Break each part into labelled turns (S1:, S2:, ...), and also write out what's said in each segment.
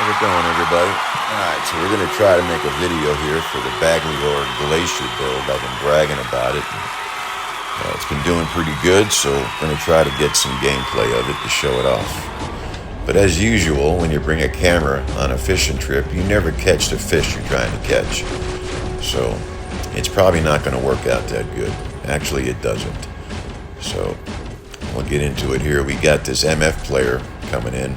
S1: How's it going, everybody? Alright, so we're going to try to make a video here for the Bagliore Glacier build. I've been bragging about it. It's been doing pretty good, so we're going to try to get some gameplay of it to show it off. But as usual, when you bring a camera on a fishing trip, you never catch the fish you're trying to catch. So it's probably not going to work out that good. Actually, it doesn't. So we'll get into it here. We got this MF player coming in.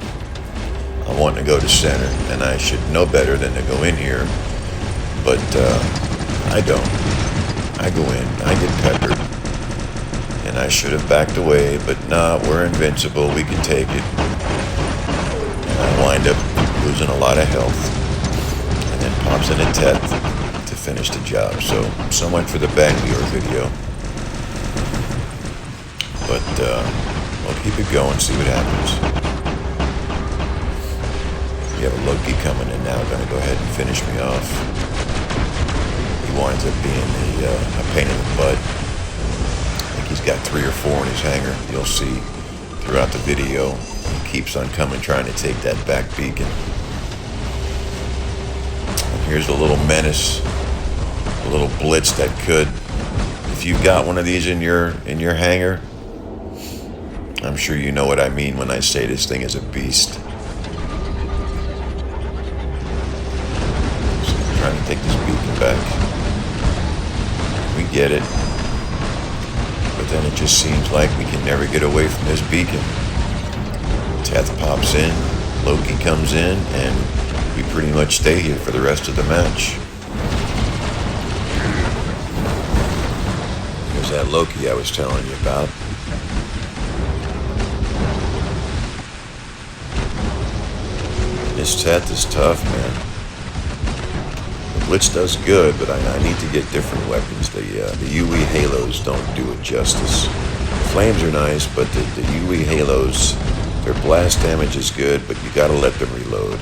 S1: I want to go to center, and I should know better than to go in here, but I don't. I go in, I get peppered, and I should have backed away, but nah, we're invincible, we can take it. And I wind up losing a lot of health, and then pops in a Teth to finish the job. So much for the Bagliore video, but we'll keep it going, see what happens. We have a Loki coming in now, going to go ahead and finish me off. He winds up being a pain in the butt. I think he's got 3 or 4 in his hanger. You'll see throughout the video. He keeps on coming, trying to take that back beacon. And here's a little menace, a little blitz that could. If you've got one of these in your hanger, I'm sure you know what I mean when I say this thing is a beast. Trying to take this beacon back. We get it. But then it just seems like we can never get away from this beacon. Teth pops in, Loki comes in, and we pretty much stay here for the rest of the match. There's that Loki I was telling you about. This Teth is tough, man. Blitz does good, but I need to get different weapons. The UE halos don't do it justice. Flames are nice, but the UE halos, their blast damage is good, but you gotta let them reload.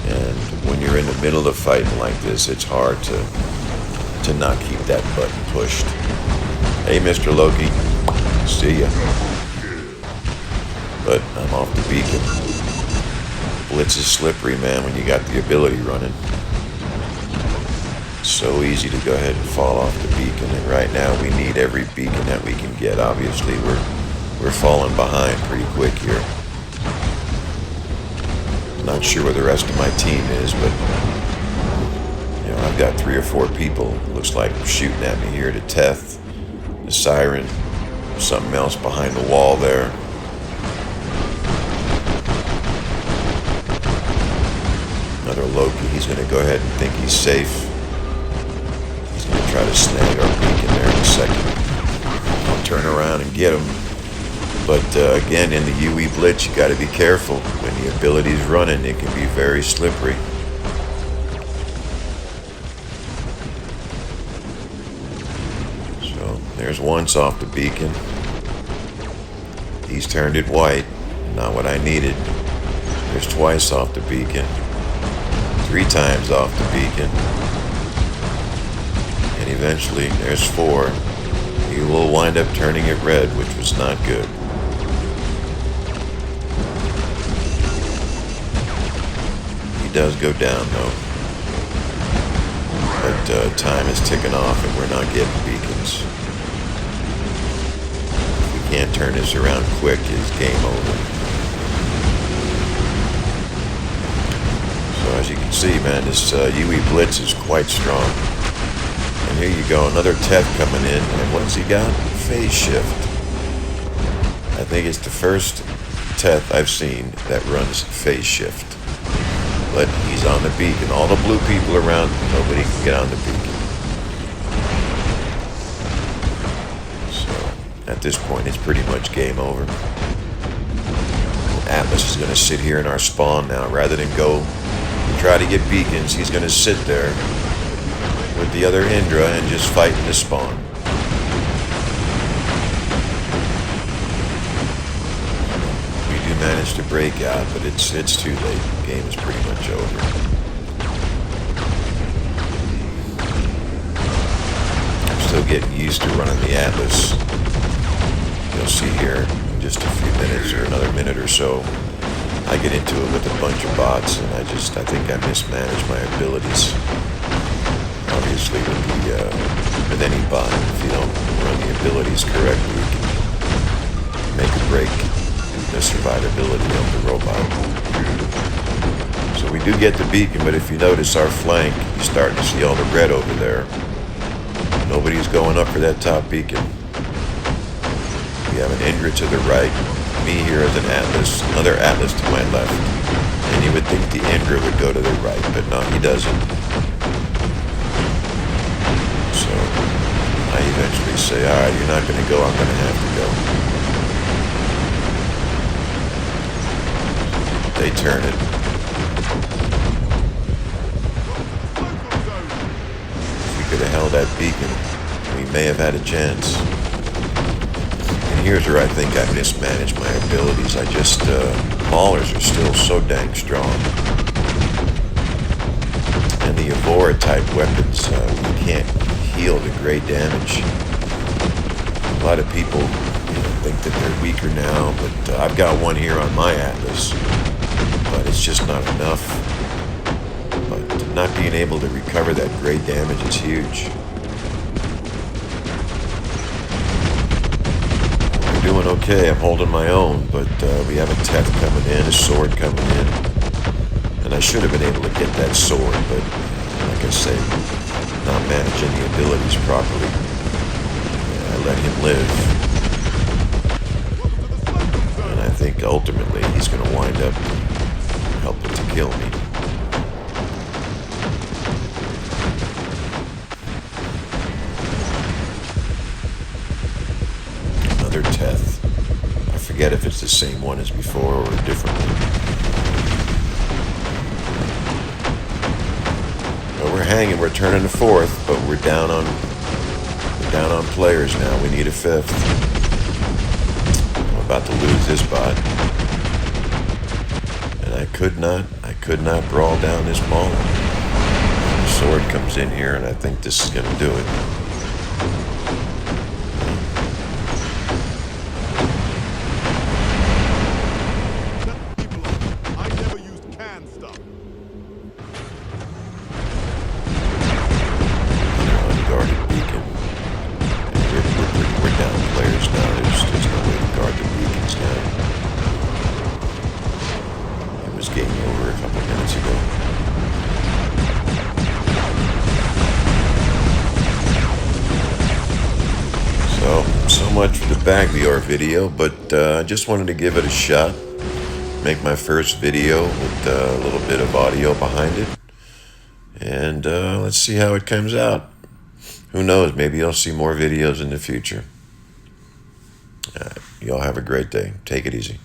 S1: And when you're in the middle of fighting like this, it's hard to not keep that button pushed. Hey, Mr. Loki, see ya. But I'm off the beacon. Blitz is slippery, man, when you got the ability running. So easy to go ahead and fall off the beacon, and right now we need every beacon that we can get. Obviously we're falling behind pretty quick here. Not sure where the rest of my team is, but you know, I've got 3 or 4 people, looks like, shooting at me here. The Teth, the Siren, something else behind the wall there. Another Loki. He's going to go ahead and think he's safe. Try to snag our beacon there in a second. I'll turn around and get him. But again, in the UE blitz, you got to be careful. When the ability's running, it can be very slippery. So there's once off the beacon. He's turned it white. Not what I needed. There's twice off the beacon. 3 times off the beacon. And eventually there's 4. He will wind up turning it red, which was not good. He does go down though. But time is ticking off and we're not getting beacons. If we can't turn this around quick, it's game over. So as you can see, man, this UE blitz is quite strong. And here you go, another Teth coming in, and what's he got? Phase shift. I think it's the first Teth I've seen that runs phase shift. But he's on the beacon. All the blue people around, nobody can get on the beacon. So, at this point, it's pretty much game over. Atlas is going to sit here in our spawn now. Rather than go and try to get beacons, he's going to sit there with the other Indra and just fight in the spawn. We do manage to break out, but it's too late. The game is pretty much over. I'm still getting used to running the Atlas. You'll see here in just a few minutes or another minute or so I get into it with a bunch of bots, and I think I mismanage my abilities. Obviously, with any bot, if you don't run the abilities correctly, you can make or break the survivability of the robot. So we do get the beacon, but if you notice our flank, you're starting to see all the red over there. Nobody's going up for that top beacon. We have an Indra to the right, me here as an Atlas, another Atlas to my left. And you would think the Indra would go to the right, but no, he doesn't. So I eventually say, all right, you're not going to go, I'm going to have to go. They turn it. If we could have held that beacon, we may have had a chance. And here's where I think I mismanaged my abilities. Maulers are still so dang strong. And the Evora type weapons, you can't heal the great damage. A lot of people think that they're weaker now, but I've got one here on my Atlas, but it's just not enough. But not being able to recover that great damage is huge. We're doing okay, I'm holding my own, but we have a Teth coming in, a sword coming in, and I should have been able to get that sword, but like I say, not managing the abilities properly. I let him live. And I think ultimately he's going to wind up helping to kill me. Another Teth. I forget if it's the same one as before or a different one. We're hanging, we're turning to fourth, but we're down on players now. We need a fifth. I'm about to lose this bot. And I could not brawl down this mall. The sword comes in here, and I think this is going to do it. Game over a couple of minutes ago. So much for the Bagliore video, but I just wanted to give it a shot. Make my first video with a little bit of audio behind it. And let's see how it comes out. Who knows, maybe you'll see more videos in the future. Y'all have a great day. Take it easy.